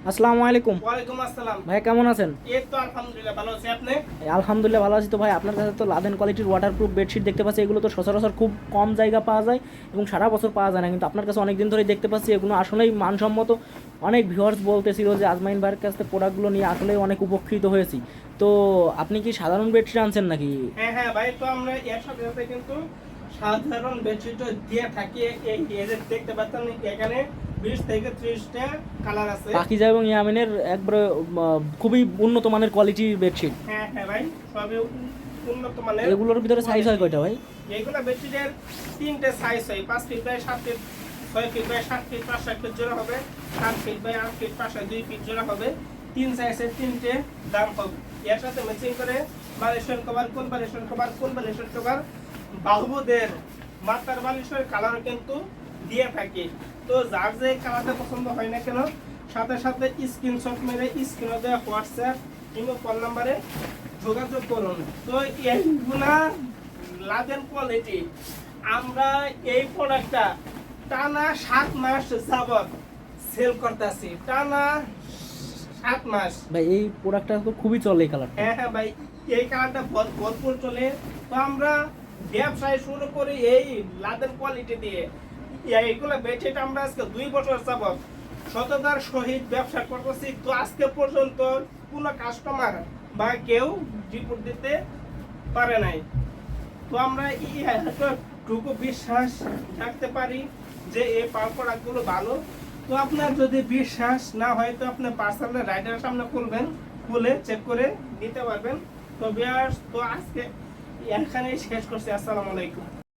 আসসালামু আলাইকুম। ওয়ালাইকুম আসসালাম। ভাই কেমন আছেন? এই তো আলহামদুলিল্লাহ ভালো আছি, আপনি? আলহামদুলিল্লাহ ভালো আছি। তো ভাই আপনার কাছে তো লাদেন কোয়ালিটির ওয়াটারপ্রুফ বেডশিট দেখতে পাচ্ছি, এগুলো তো সচরাচর খুব কম জায়গা পাওয়া যায় এবং সারা বছর পাওয়া যায় না, কিন্তু আপনার কাছে অনেক দিন ধরেই দেখতে পাচ্ছি এগুলো আসলেই মানসম্মত। অনেক ভিউয়ার্স বলতেছিল যে আজমাইন ভাইয়ের কাছ থেকে প্রোডাক্টগুলো নিয়ে আসলেই অনেক উপকৃত হয়েছি। তো আপনি কি সাধারণ বেডশিট আনছেন নাকি? হ্যাঁ হ্যাঁ ভাই, তো আমরা এর সাথে সাথে কিন্তু সাধারণ বেডশিট দিয়ে থাকি। এই যে দেখতে পাচ্ছেন এখানে 20 থেকে 30টা কালার আছে। পাকিজা এবং ইয়ামিনের একবারে খুবই উন্নত মানের কোয়ালিটির বেডশিট। হ্যাঁ হ্যাঁ ভাই, সবই উন্নত মানের। এগুলোর ভিতরে সাইজ হয় কয়টা ভাই? এইগুলা বেডশিটের 3টে সাইজ হয়, 5 feet by 7 feet, 6 feet by 7 feet, 5 feet জোড়া হবে, 7 ফিট বাই 8 ফিট, 5 2 ফিট জোড়া হবে। 3 সাইজের 3টে দাম হবে। এর সাথে ম্যাচিং করে বালিশের কভার, কোন বালিশের কভার, কোন বালিশের কভার, বাহুদের মাথার বালিশের কালার কিন্তু দিয়ে থাকি। তো যার যে কালারটা পছন্দ হয় না কেন, সাথে সাথে স্ক্রিনশট মেরে স্ক্রিনে দেওয়া হোয়াটসঅ্যাপ কিংবা ফোন নাম্বারে যোগাযোগ করুন। তো এইগুলা লাদেন কোয়ালিটি, আমরা এই প্রোডাক্টটা টানা 7 মাস যাবত সেল করতেছি, টানা 7 মাস। ভাই এই প্রোডাক্টটা তো খুবই চলে এই কালারটা। হ্যাঁ হ্যাঁ ভাই, এই কালারটা ভরপুর চলে। তো আমরা ব্যবসায় শুরু করি এই লাদেন কোয়ালিটি দিয়ে। এইগুলো বেডশিট আমরা আজকে 2 বছর যাবত সততার সহিত ব্যবসা করতেছি। তো আজকে পর্যন্ত কোনো কাস্টমার বা কেউ রিপোর্ট দিতে পারে নাই। তো আমরা এতটুকু বিশ্বাস রাখতে পারি যে এই প্রোডাক্টগুলো ভালো। তো আপনার যদি বিশ্বাস না হয় তো আপনি পার্সোনাল রাইডারের সামনে খুলবেন, খুলে চেক করে নিতে পারবেন। তো বিয়ার্স, তো আজকে এখানেই শেষ করছি। আসসালামু আলাইকুম।